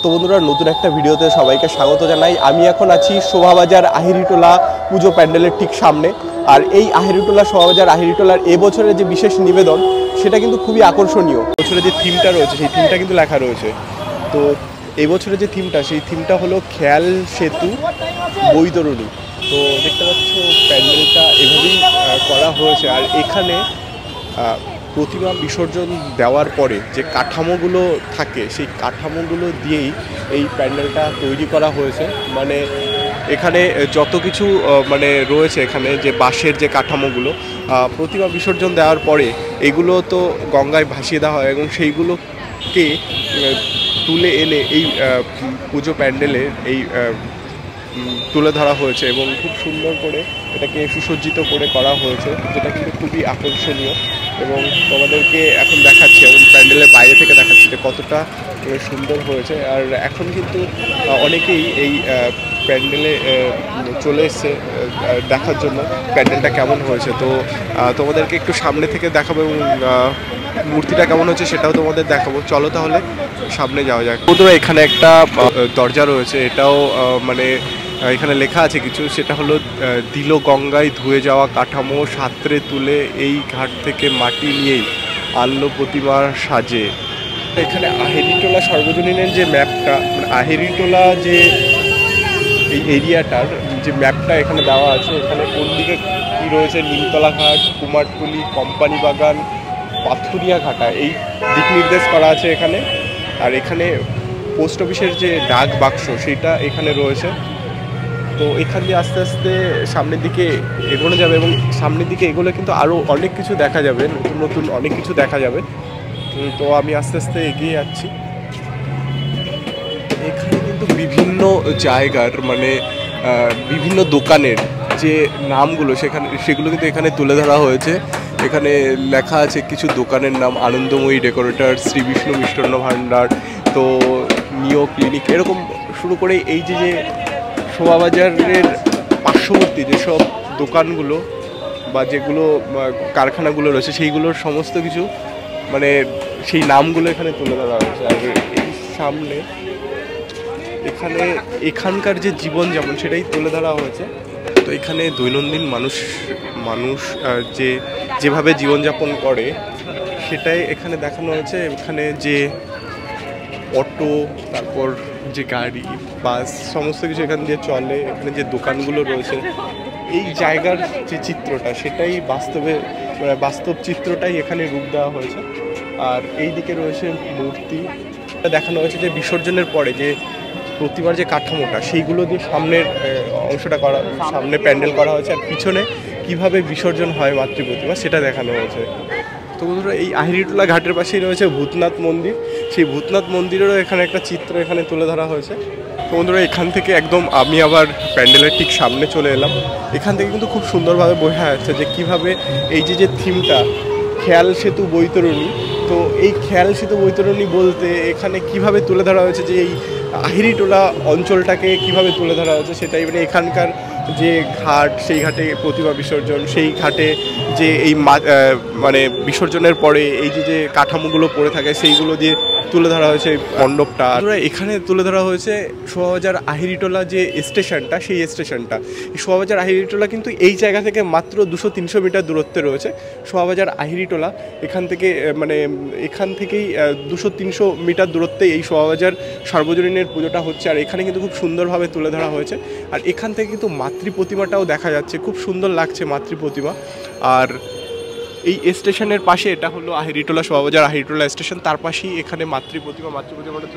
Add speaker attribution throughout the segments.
Speaker 1: তো বন্ধুরা নতুন একটা ভিডিওতে সবাইকে স্বাগত জানাই। আমি এখন আছি শোভাবাজার আহিরিটোলা পুজো প্যান্ডেলের ঠিক সামনে। আর এই আহিরিটোলা শোভাবাজার আহিরিটোলার এবছরের যে বিশেষ নিবেদন সেটা কিন্তু খুবই আকর্ষণীয়। বছরের যে থিমটা রয়েছে সেই থিমটা কিন্তু লেখা রয়েছে। তো এই বছরের যে থিমটা সেই থিমটা হলো খেয়াল সেতু বৈতরণী। তো দেখতে পাচ্ছ প্যান্ডেলটা এভাবেই করা হয়েছে। আর এখানে প্রতিমা বিসর্জন দেওয়ার পরে যে কাঠামোগুলো থাকে সেই কাঠামোগুলো দিয়েই এই প্যান্ডেলটা তৈরি করা হয়েছে। মানে এখানে যত কিছু মানে রয়েছে, এখানে যে বাঁশের যে কাঠামোগুলো প্রতিমা বিসর্জন দেওয়ার পরে এগুলো তো গঙ্গায় ভাসিয়ে দেওয়া হয় এবং সেইগুলোকে তুলে এনে এই পুজো প্যান্ডেলে এই তুলে ধরা হয়েছে এবং খুব সুন্দর করে এটাকে সুসজ্জিত করে করা হয়েছে, যেটা কিন্তু খুবই আকর্ষণীয়। এবং তোমাদেরকে এখন দেখাচ্ছি, এবং প্যান্ডেলের বাইরে থেকে দেখাচ্ছি যে কতটা সুন্দর হয়েছে। আর এখন কিন্তু অনেকেই এই প্যান্ডেলে চলে এসছে দেখার জন্য প্যান্ডেলটা কেমন হয়েছে। তো তোমাদেরকে একটু সামনে থেকে দেখাবো এবং মূর্তিটা কেমন হচ্ছে সেটাও তোমাদের দেখাবো। চলো তাহলে সামনে যাওয়া যাক। বন্ধুরা এখানে একটা দরজা রয়েছে, এটাও মানে এখানে লেখা আছে কিছু, সেটা হলো দিল গঙ্গায় ধুয়ে যাওয়া কাঠামো সাঁতরে তুলে এই ঘাট থেকে মাটি নিয়েই আনলো প্রতিমার সাজে। এখানে আহিরিটোলা সর্বজনীনের যে ম্যাপটা, মানে আহিরিটোলা যে এই এরিয়াটার যে ম্যাপটা এখানে দেওয়া আছে, এখানে কোন দিকে কী রয়েছে, নিমতলা ঘাট, কুমারটুলি, কোম্পানি বাগান, পাথুরিয়া ঘাটা, এই দিক নির্দেশ করা আছে এখানে। আর এখানে পোস্ট অফিসের যে ডাক বাক্স সেইটা এখানে রয়েছে। তো এখান দিয়ে আস্তে আস্তে সামনের দিকে এগোনো যাবে এবং সামনের দিকে এগোলে কিন্তু আরও অনেক কিছু দেখা যাবে, নতুন নতুন অনেক কিছু দেখা যাবে। তো আমি আস্তে আস্তে এগিয়ে যাচ্ছি। এখানে কিন্তু বিভিন্ন জায়গার মানে বিভিন্ন দোকানের যে নামগুলো সেগুলো কিন্তু এখানে তুলে ধরা হয়েছে। এখানে লেখা আছে কিছু দোকানের নাম: আনন্দময়ী ডেকোরেটর, শ্রী বিষ্ণু মিষ্টান্ন ভাণ্ডার, তো নিও ক্লিনিক, এরকম শুরু করে এই যে শোভাবাজারের পার্শ্ববর্তী যেসব দোকানগুলো বা যেগুলো কারখানাগুলো রয়েছে সেইগুলোর সমস্ত কিছু মানে সেই নামগুলো এখানে তুলে ধরা হয়েছে। আর এই সামনে এখানকার যে জীবনযাপন সেটাই তুলে ধরা হয়েছে। তো এখানে দৈনন্দিন মানুষ যেভাবে জীবনযাপন করে সেটাই এখানে দেখানো হয়েছে। এখানে যে অটো, তারপর যে গাড়ি, বাস, সমস্ত কিছু এখান দিয়ে চলে। এখানে যে দোকানগুলো রয়েছে, এই জায়গার যে চিত্রটা সেটাই বাস্তব চিত্রটাই এখানে রূপ দেওয়া হয়েছে। আর এই দিকে রয়েছে মূর্তি, দেখানো হয়েছে যে বিসর্জনের পরে যে প্রতিমার যে কাঠামোটা সেইগুলো দিয়ে সামনের অংশটা করা, সামনে প্যান্ডেল করা হয়েছে। আর পিছনে কিভাবে বিসর্জন হয় মাতৃ প্রতিমা সেটা দেখানো হয়েছে। তো বন্ধুরা এই আহিরিটোলা ঘাটের পাশেই রয়েছে ভূতনাথ মন্দির, সেই ভূতনাথ মন্দিরেরও এখানে একটা চিত্র এখানে তুলে ধরা হয়েছে। তো বন্ধুরা এখান থেকে একদম আমি আবার প্যান্ডেলের ঠিক সামনে চলে এলাম। এখান থেকে কিন্তু খুব সুন্দরভাবে বোঝা যাচ্ছে যে কীভাবে এই যে থিমটা খেয়াল সেতু বৈতরণী, তো এই খেয়াল সেতু বৈতরণী বলতে এখানে কিভাবে তুলে ধরা হয়েছে যে এই আহিরিটোলা অঞ্চলটাকে কিভাবে তুলে ধরা হয়েছে সেটাই, মানে এখানকার যে ঘাট, সেই ঘাটে প্রতিমা বিসর্জন, সেই ঘাটে যে এই মানে বিসর্জনের পরে এই যে কাঠামোগুলো পড়ে থাকে সেইগুলো দিয়ে তুলে ধরা হয়েছে মণ্ডপটা। এখানে তুলে ধরা হয়েছে শোভাবাজার আহিরিটোলা যে স্টেশনটা, সেই স্টেশনটা। শোভাবাজার আহিরিটোলা কিন্তু এই জায়গা থেকে মাত্র 200-300 মিটার দূরত্বে রয়েছে শোভাবাজার আহিরিটোলা। এখান থেকেই 200-300 মিটার দূরত্বে এই শোভাবাজার সর্বজনীনের পুজোটা হচ্ছে। আর এখানে কিন্তু খুব সুন্দরভাবে তুলে ধরা হয়েছে। আর এখান থেকে কিন্তু মাতৃ প্রতিমাটাও দেখা যাচ্ছে, খুব সুন্দর লাগছে মাতৃ প্রতিমা। আর এই স্টেশনের পাশে এটা হলো আহিরিটোলা শোভাবাজার আহিরিটোলা স্টেশন, তার পাশেই এখানে মাতৃ প্রতিমাটা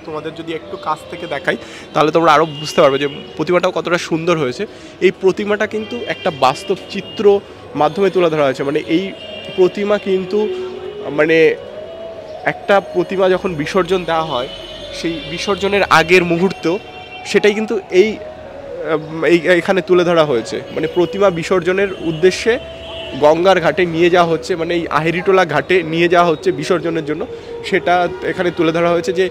Speaker 1: তোমাদের যদি একটু কাছ থেকে দেখাই তাহলে তোমরা আরও বুঝতে পারবে যে প্রতিমাটাও কতটা সুন্দর হয়েছে। এই প্রতিমাটা কিন্তু একটা বাস্তব চিত্র মাধ্যমে তুলে ধরা হয়েছে। মানে এই প্রতিমা কিন্তু মানে একটা প্রতিমা যখন বিসর্জন দেওয়া হয় সেই বিসর্জনের আগের মুহূর্ত সেটাই কিন্তু এখানে তুলে ধরা হয়েছে। মানে প্রতিমা বিসর্জনের উদ্দেশ্যে গঙ্গার ঘাটে নিয়ে যাওয়া হচ্ছে, মানে এই আহিরিটোলা ঘাটে নিয়ে যাওয়া হচ্ছে বিসর্জনের জন্য, সেটা এখানে তুলে ধরা হয়েছে যে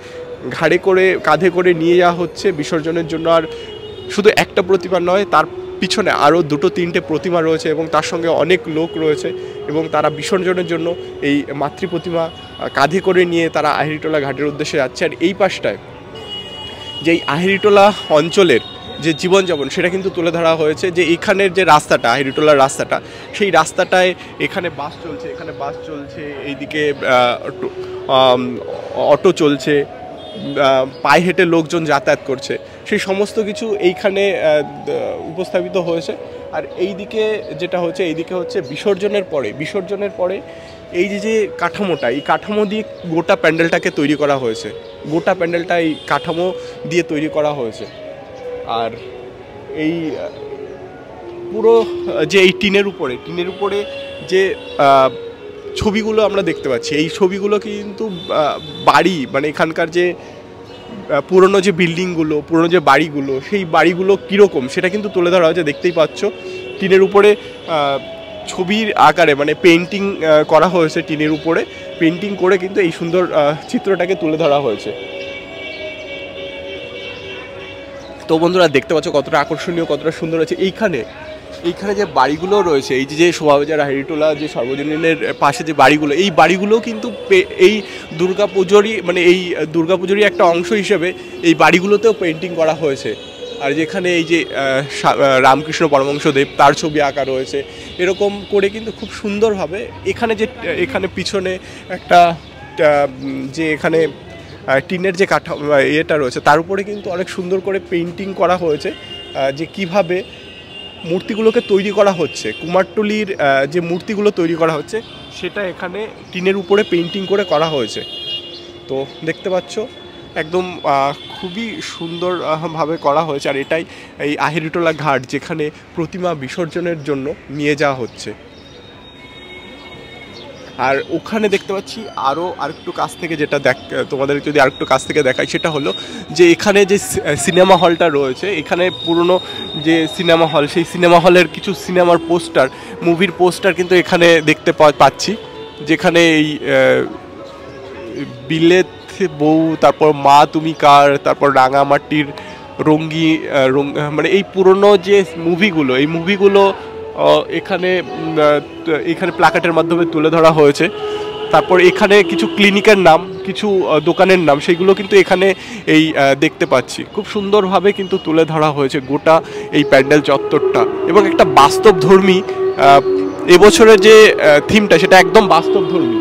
Speaker 1: কাঁধে করে নিয়ে যাওয়া হচ্ছে বিসর্জনের জন্য। আর শুধু একটা প্রতিমা নয়, তার পিছনে আরও 2-3টে প্রতিমা রয়েছে এবং তার সঙ্গে অনেক লোক রয়েছে এবং তারা বিসর্জনের জন্য এই মাতৃ প্রতিমা কাঁধে করে নিয়ে তারা আহিরিটোলা ঘাটের উদ্দেশ্যে যাচ্ছে। আর এই পাশটায় যে এই আহিরিটোলা অঞ্চলের যে জীবনযাপন সেটা কিন্তু তুলে ধরা হয়েছে। যে এখানের যে রাস্তাটা, আহিরিটোলার রাস্তাটা, সেই রাস্তাটায় এখানে বাস চলছে, এইদিকে অটো চলছে, পায়ে হেঁটে লোকজন যাতায়াত করছে, সেই সমস্ত কিছু এইখানে উপস্থাপিত হয়েছে। আর এইদিকে যেটা হচ্ছে, এইদিকে হচ্ছে বিসর্জনের পরে এই যে কাঠামোটা, এই কাঠামো দিয়ে গোটা প্যান্ডেলটাকে তৈরি করা হয়েছে, গোটা প্যান্ডেলটা এই কাঠামো দিয়ে তৈরি করা হয়েছে। আর এই পুরো যে এই টিনের উপরে যে ছবিগুলো আমরা দেখতে পাচ্ছি, এই ছবিগুলো কিন্তু বাড়ি, মানে এখানকার যে পুরনো যে বিল্ডিংগুলো, পুরনো যে বাড়িগুলো, সেই বাড়িগুলো কীরকম সেটা কিন্তু তুলে ধরা হয়েছে। দেখতেই পাচ্ছ টিনের উপরে ছবির আকারে, মানে পেন্টিং করা হয়েছে, টিনের উপরে পেন্টিং করে কিন্তু এই সুন্দর চিত্রটাকে তুলে ধরা হয়েছে। তো বন্ধুরা দেখতে পাচ্ছ কতটা আকর্ষণীয়, কতটা সুন্দর আছে। এইখানে যে বাড়িগুলো রয়েছে, এই যে শোভাবাজার আহিরিটোলা যে সর্বজনীনের পাশে যে বাড়িগুলো, এই বাড়িগুলো কিন্তু এই দুর্গাপুজোরই একটা অংশ হিসেবে এই বাড়িগুলোতেও পেন্টিং করা হয়েছে। আর যেখানে এই যে রামকৃষ্ণ পরমহংসদেব, তার ছবি আঁকা রয়েছে, এরকম করে কিন্তু খুব সুন্দরভাবে এখানে পিছনে একটা যে এখানে টিনের যে ইয়েটা রয়েছে, তার উপরে কিন্তু অনেক সুন্দর করে পেন্টিং করা হয়েছে, যে কিভাবে মূর্তিগুলোকে তৈরি করা হচ্ছে, কুমারটুলির যে মূর্তিগুলো তৈরি করা হচ্ছে সেটা এখানে টিনের উপরে পেন্টিং করে করা হয়েছে। তো দেখতে পাচ্ছ একদম খুবই সুন্দরভাবে করা হয়েছে। আর এটাই এই আহিরিটোলা ঘাট, যেখানে প্রতিমা বিসর্জনের জন্য নিয়ে যাওয়া হচ্ছে। আর ওখানে দেখতে পাচ্ছি আরেকটু কাছ থেকে, যেটা তোমাদের যদি আরেকটু কাছ থেকে দেখাই, সেটা হলো যে এখানে যে সিনেমা হলটা রয়েছে, এখানে পুরনো যে সিনেমা হল, সেই সিনেমা হলের কিছু সিনেমার পোস্টার, মুভির পোস্টার কিন্তু এখানে দেখতে পাচ্ছি, যেখানে এই বিলেত বউ, তারপর মা তুমি কার, তারপর রাঙামাটির মানে এই পুরনো যে মুভিগুলো, এই মুভিগুলো এখানে প্ল্যাকার্ডের মাধ্যমে তুলে ধরা হয়েছে। তারপর এখানে কিছু ক্লিনিকের নাম, কিছু দোকানের নাম, সেইগুলো কিন্তু এখানে এই দেখতে পাচ্ছি। খুব সুন্দরভাবে কিন্তু তুলে ধরা হয়েছে গোটা এই প্যান্ডেল চত্বরটা। এবং একটা বাস্তবধর্মী, এবছরের যে থিমটা, সেটা একদম বাস্তবধর্মী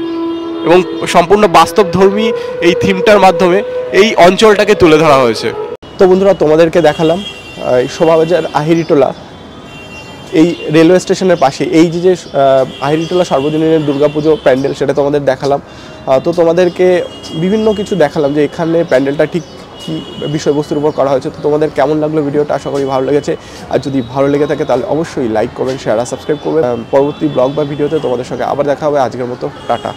Speaker 1: এবং সম্পূর্ণ বাস্তবধর্মী এই থিমটার মাধ্যমে এই অঞ্চলটাকে তুলে ধরা হয়েছে। তো বন্ধুরা, তোমাদেরকে দেখালাম শোভাবাজার আহিরিটোলা, এই রেলওয়ে স্টেশনের পাশে এই যে আহিরিটোলা সর্বজনীনের দুর্গাপুজো প্যান্ডেল, সেটা তোমাদের দেখালাম। তো তোমাদেরকে বিভিন্ন কিছু দেখালাম যে এখানে প্যান্ডেলটা ঠিক কী বিষয়বস্তুর উপর করা হয়েছে। তো তোমাদের কেমন লাগলো ভিডিওটা? আশা করি ভালো লেগেছে। আর যদি ভালো লেগে থাকে তাহলে অবশ্যই লাইক, কমেন্ট, শেয়ার আর সাবস্ক্রাইব করবে। পরবর্তী ব্লগ বা ভিডিওতে তোমাদের সঙ্গে আবার দেখা হবে। আজকের মতো টাটা।